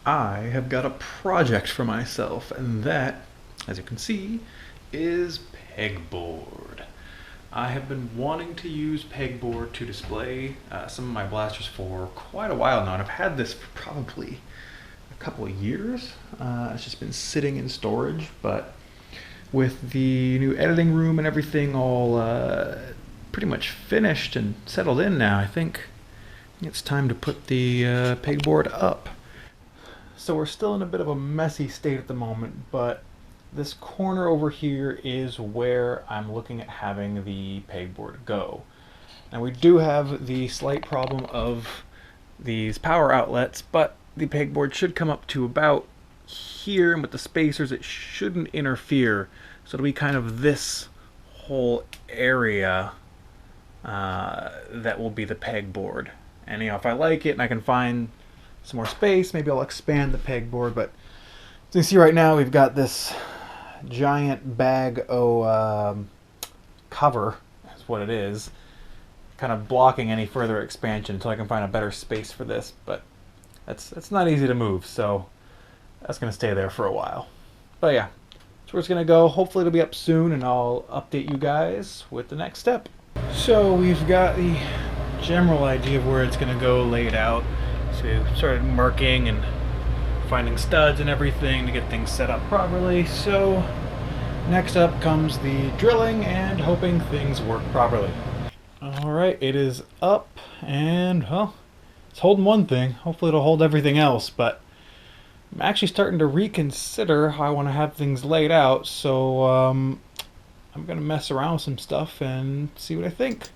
I have got a project for myself, and that, as you can see, is Pegboard. I have been wanting to use Pegboard to display some of my blasters for quite a while now, and I've had this for probably a couple of years. It's just been sitting in storage, but with the new editing room and everything all pretty much finished and settled in now, I think it's time to put the Pegboard up. So we're still in a bit of a messy state at the moment, but this corner over here is where I'm looking at having the Pegboard go. Now we do have the slight problem of these power outlets, but the Pegboard should come up to about here, and with the spacers it shouldn't interfere. So it'll be kind of this whole area that will be the Pegboard. And if I like it and I can find some more space, maybe I'll expand the Pegboard. But as you see right now, we've got this giant bag of cover, is what it is, kind of blocking any further expansion until I can find a better space for this. But it's not easy to move, so that's going to stay there for a while. But yeah, that's where it's going to go. Hopefully it'll be up soon, and I'll update you guys with the next step. So we've got the general idea of where it's going to go laid out. So we started marking and finding studs and everything to get things set up properly. So next up comes the drilling and hoping things work properly. Alright, it is up, and well, it's holding one thing. Hopefully it'll hold everything else, but I'm actually starting to reconsider how I want to have things laid out, so I'm going to mess around with some stuff and see what I think.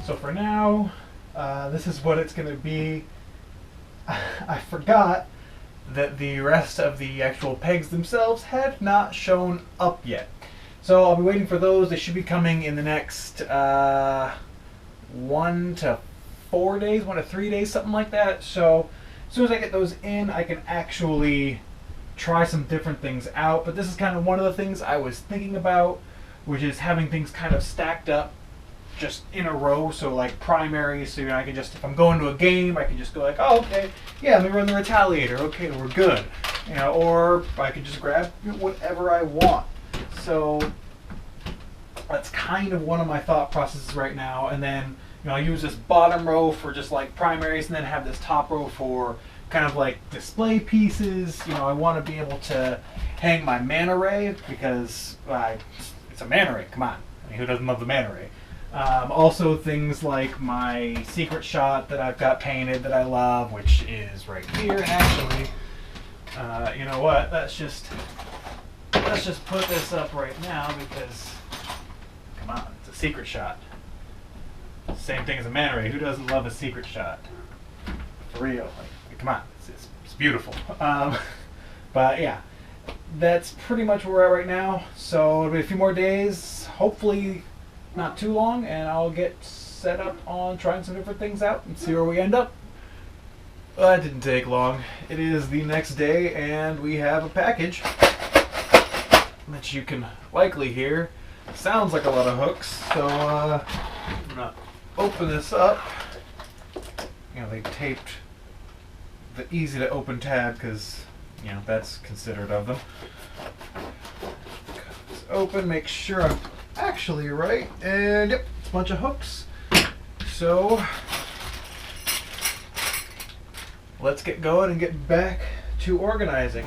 So for now, this is what it's going to be. I forgot that the rest of the actual pegs themselves had not shown up yet. So I'll be waiting for those. They should be coming in the next 1 to 4 days, 1 to 3 days, something like that. So as soon as I get those in, I can actually try some different things out. But this is kind of one of the things I was thinking about, which is having things kind of stacked up just in a row, so like primary, so I can just, if I'm going to a game, I can just go like, oh, okay, yeah, let me run the Retaliator, okay, we're good, or I can just grab whatever I want. So that's kind of one of my thought processes right now. And then I'll use this bottom row for just like primaries, and then have this top row for kind of like display pieces. I want to be able to hang my manta ray, because it's a manta ray, come on, who doesn't love the manta ray? Also things like my secret shot that I've got painted that I love, which is right here actually. You know what, let's just put this up right now, because come on, it's a secret shot. Same thing as a manta ray. Who doesn't love a secret shot? For real, like come on, it's beautiful. But yeah, that's pretty much where we're at right now. So it'll be a few more days, hopefully not too long, and I'll get set up on trying some different things out and see where we end up. Well, that didn't take long. It is the next day, and we have a package that you can likely hear. Sounds like a lot of hooks, so I'm gonna open this up. They taped the easy to open tab, because that's considerate of them. Cut this open, make sure I'm actually right, and yep, it's a bunch of hooks. So let's get going and get back to organizing.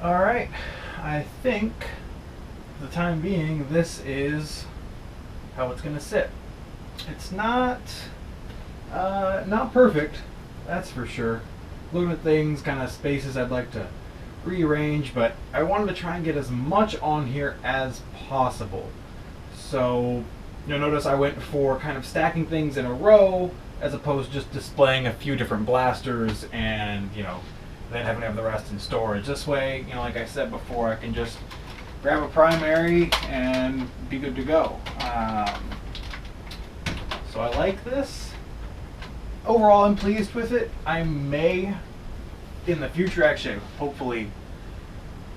Alright, I think for the time being this is how it's going to sit. It's not perfect, that's for sure. Looking at things, kind of spaces I'd like to rearrange, but I wanted to try and get as much on here as possible. So you'll notice I went for kind of stacking things in a row as opposed to just displaying a few different blasters and, then having to have the rest in storage. This way, like I said before, I can just grab a primary and be good to go. So I like this. Overall, I'm pleased with it. I may, in the future, actually, hopefully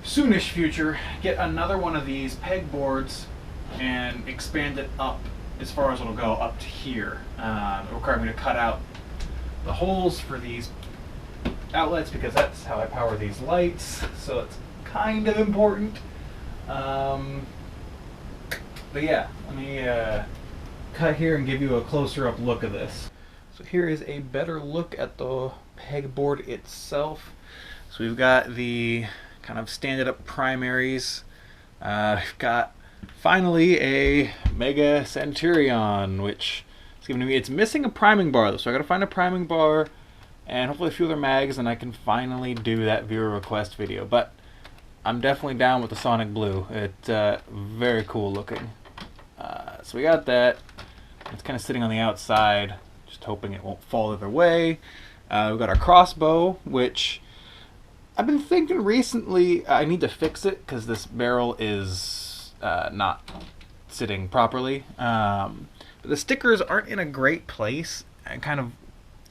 soonish future, get another one of these pegboards and expand it up as far as it'll go up to here. It'll require me to cut out the holes for these outlets because that's how I power these lights, so it's kind of important. But yeah, let me cut here and give you a closer up look of this. So here is a better look at the pegboard itself. So we've got the kind of standard up primaries. We've got finally a Mega Centurion, which is given to me. It's missing a priming bar though, so I gotta find a priming bar and hopefully a few other mags, and I can finally do that viewer request video. But I'm definitely down with the Sonic Blue. It's very cool looking. So we got that. It's kind of sitting on the outside, just hoping it won't fall either way. We've got our crossbow, which I've been thinking recently I need to fix it because this barrel is not sitting properly. But the stickers aren't in a great place. I'm kind of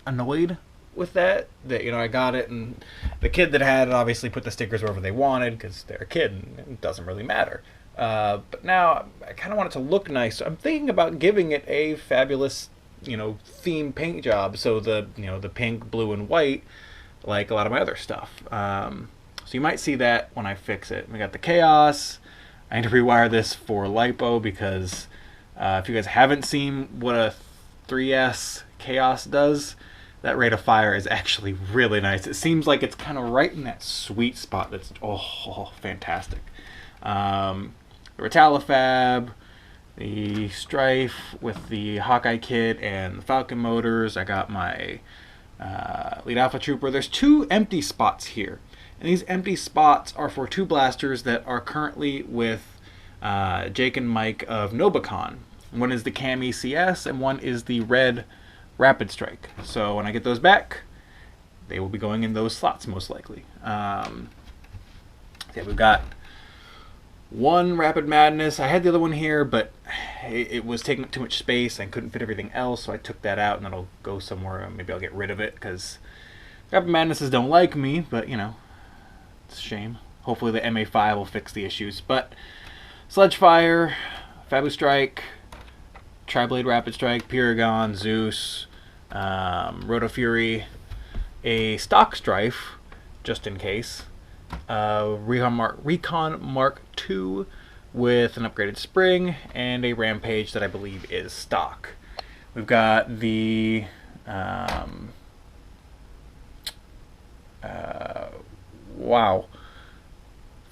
annoyed with that I got it, and the kid that had it obviously put the stickers wherever they wanted because they're a kid and it doesn't really matter. But now I kind of want it to look nice, so I'm thinking about giving it a fabulous theme paint job, so the the pink, blue, and white like a lot of my other stuff. So you might see that when I fix it. We got the Chaos. I need to rewire this for LiPo because if you guys haven't seen what a 3S Chaos does, that rate of fire is actually really nice. It seems like it's kind of right in that sweet spot that's fantastic. The Retalifab, the Strife with the Hawkeye kit and the Falcon motors. I got my Lead Alpha Trooper. There's 2 empty spots here, and these empty spots are for 2 blasters that are currently with Jake and Mike of Nobicon. One is the Cam ECS and one is the red Rapid Strike. So when I get those back, they will be going in those slots most likely. Yeah, we've got one Rapid Madness. I had the other one here, but it was taking up too much space. I couldn't fit everything else, so I took that out, and then I'll go somewhere. Maybe I'll get rid of it because Rapid Madnesses don't like me, but it's a shame. Hopefully the MA5 will fix the issues. But Sledgefire, Fabu Strike, Tri-Blade Rapid Strike, Pyragon, Zeus, Roto Fury, a stock Strife, just in case, Recon Mark II with an upgraded spring, and a Rampage that I believe is stock. We've got the wow,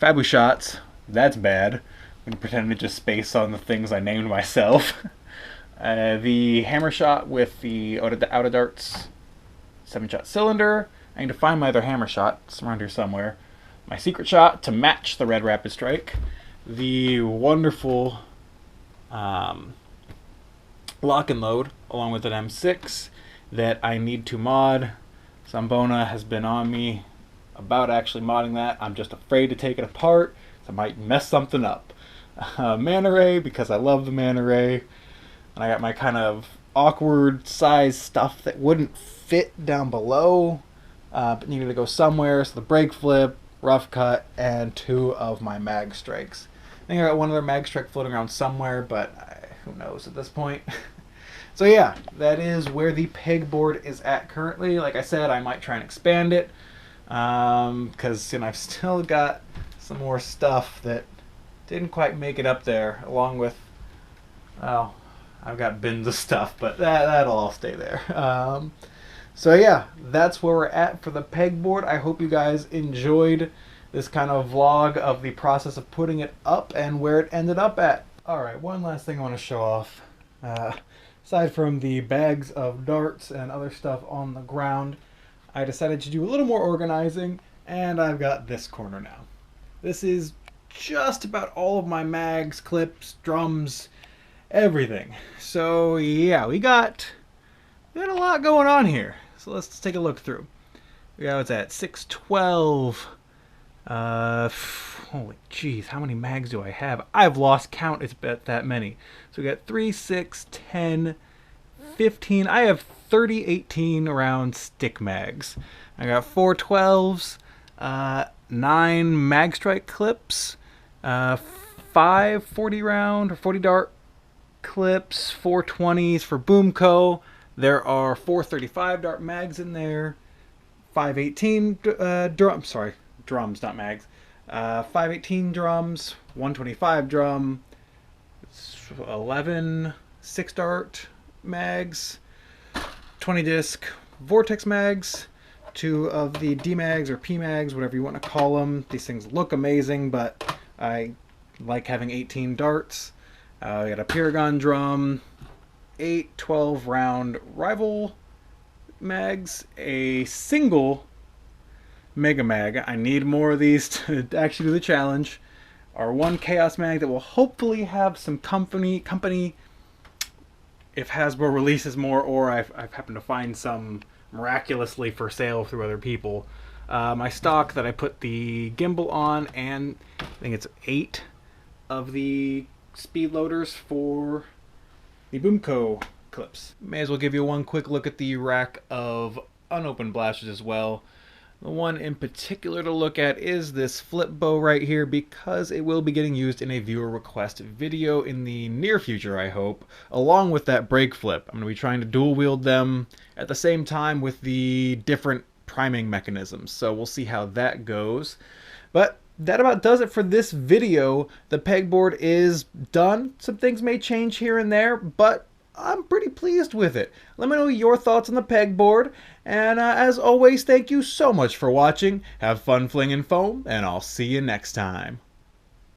Fabu Shots. That's bad. I'm gonna pretend to just space on the things I named myself. The Hammer Shot with the Out of Darts 7-shot cylinder. I need to find my other Hammer Shot. It's around here somewhere. My Secret Shot to match the red Rapid Strike. The wonderful Lock and Load along with an M6 that I need to mod. Zambona has been on me about actually modding that. I'm just afraid to take it apart, so I might mess something up. Manta Ray, because I love the Manta Ray. And I got my kind of awkward size stuff that wouldn't fit down below, but needed to go somewhere. So the Brake Flip, Rough Cut, and 2 of my Mag Strikes. I think I got one other Mag Strike floating around somewhere, but who knows at this point. So yeah, that is where the pegboard is at currently. Like I said, I might try and expand it, because I've still got some more stuff that didn't quite make it up there, along with, well, I've got bins of stuff, but that'll all stay there. So yeah, that's where we're at for the pegboard. I hope you guys enjoyed this kind of vlog of the process of putting it up and where it ended up at. Alright, one last thing I want to show off. Aside from the bags of darts and other stuff on the ground, I decided to do a little more organizing, and I've got this corner now. This is just about all of my mags, clips, drums, everything. So yeah, we got a lot going on here. So let's take a look through. We got what's that, 612. Holy jeez, how many mags do I have? I've lost count, it's bet that many. So we got 3, 6, 10, 15. I have 30 18 round stick mags. I got 4 12s, 9 mag strike clips, 5 40 round or 40 dart clips, 4 20s for Boomco. There are 4 35 dart mags in there, 5 18 drums, not mags. 5 18 drums, 125 drum, 11 6 dart mags, 20 disc vortex mags, 2 of the D mags or P mags, whatever you want to call them. These things look amazing, but I like having 18 darts. We got a Paragon drum, 8 12 round rival mags, a single Mega Mag. I need more of these to actually do the challenge. Our 1 Chaos Mag that will hopefully have some company if Hasbro releases more, or I've happened to find some miraculously for sale through other people. My stock that I put the gimbal on, and I think it's 8 of the speed loaders for the Boomco clips. May as well give you one quick look at the rack of unopened blasters as well. The one in particular to look at is this flip bow right here, because it will be getting used in a viewer request video in the near future, I hope, along with that brake flip. I'm going to be trying to dual wield them at the same time with the different priming mechanisms, so we'll see how that goes. But that about does it for this video. The pegboard is done. Some things may change here and there, but I'm pretty pleased with it. Let me know your thoughts on the pegboard, and as always, thank you so much for watching. Have fun flinging foam, and I'll see you next time.